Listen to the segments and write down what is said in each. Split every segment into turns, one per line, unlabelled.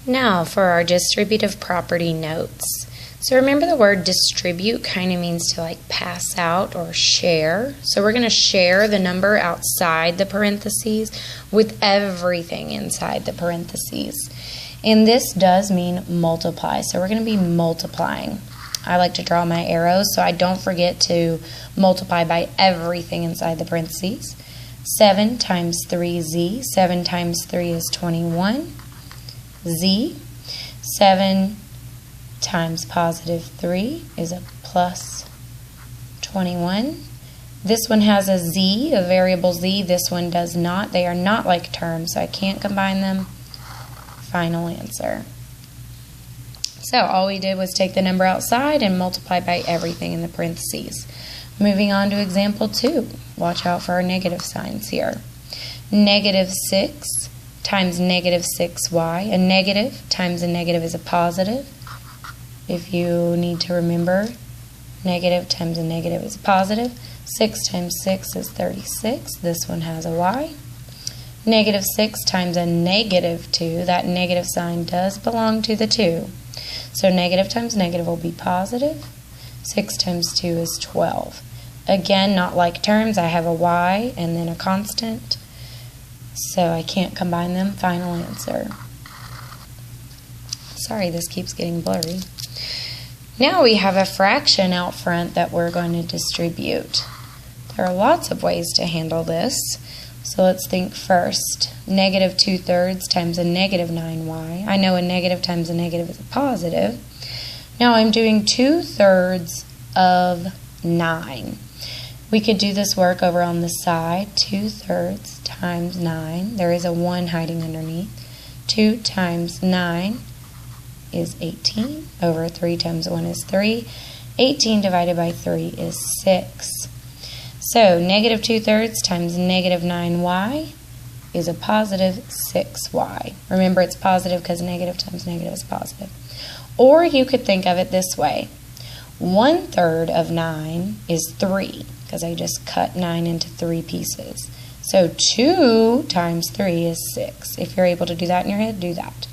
Now for our distributive property notes. So remember the word distribute kind of means to like pass out or share. So we're going to share the number outside the parentheses with everything inside the parentheses. And this does mean multiply. So we're going to be multiplying. I like to draw my arrows so I don't forget to multiply by everything inside the parentheses. 7 times 3z. 7 times 3 is 21. Z. 7 times positive 3 is a plus 21. This one has a z, a variable z. This one does not. They are not like terms, so I can't combine them. Final answer. So all we did was take the number outside and multiply by everything in the parentheses. Moving on to example 2. Watch out for our negative signs here. Negative 6 times negative 6y. A negative times a negative is a positive. If you need to remember, negative times a negative is a positive. 6 times 6 is 36. This one has a y. Negative 6 times a negative 2. That negative sign does belong to the 2. So negative times negative will be positive. 6 times 2 is 12. Again, not like terms. I have a y and then a constant. So I can't combine them. Final answer. Sorry, this keeps getting blurry. Now we have a fraction out front that we're going to distribute. There are lots of ways to handle this. So let's think first. Negative 2/3 times a negative 9y. I know a negative times a negative is a positive. Now I'm doing 2/3 of 9. We could do this work over on the side. 2/3 times 9. There is a 1 hiding underneath. 2 times 9 is 18. Over 3 times 1 is 3. 18 divided by 3 is 6. So negative 2/3 times negative 9y is a positive 6y. Remember, it's positive because negative times negative is positive. Or you could think of it this way. 1/3 of 9 is 3, because I just cut 9 into 3 pieces. So 2 times 3 is 6. If you're able to do that in your head, do that.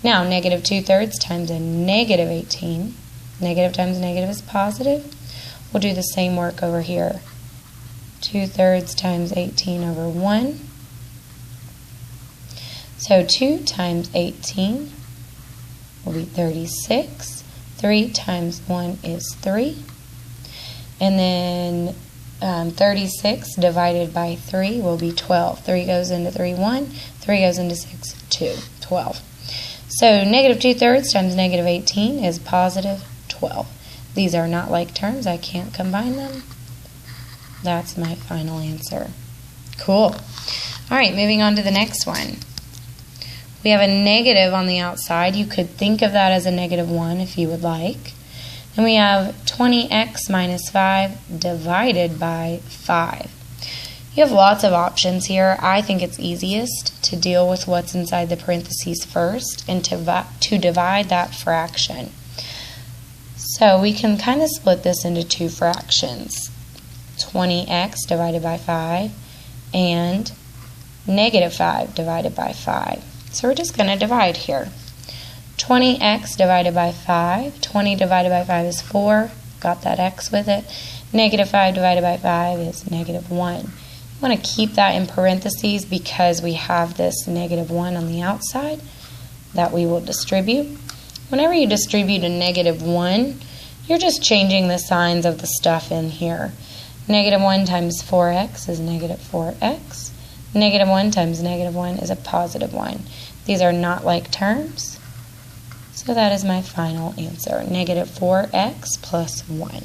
Now, negative 2/3 times a negative 18. Negative times negative is positive. We'll do the same work over here. 2/3 times 18 over 1. So 2 times 18 will be 36. 3 times 1 is 3. And then 36 divided by 3 will be 12. 3 goes into 3, 1. 3 goes into 6, 2. 12. So negative 2/3 times negative 18 is positive 12. These are not like terms. I can't combine them. That's my final answer. Cool. All right, moving on to the next one. We have a negative on the outside. You could think of that as a negative 1 if you would like. And we have 20x minus 5 divided by 5. You have lots of options here. I think it's easiest to deal with what's inside the parentheses first and to divide that fraction. So we can kind of split this into 2 fractions. 20x divided by 5 and negative 5 divided by 5. So we're just going to divide here. 20x divided by 5. 20 divided by 5 is 4. Got that x with it. Negative 5 divided by 5 is negative 1. You want to keep that in parentheses because we have this negative 1 on the outside that we will distribute. Whenever you distribute a negative 1, you're just changing the signs of the stuff in here. Negative 1 times 4x is negative 4x. Negative 1 times negative 1 is a positive 1. These are not like terms. So that is my final answer, negative 4x plus 1.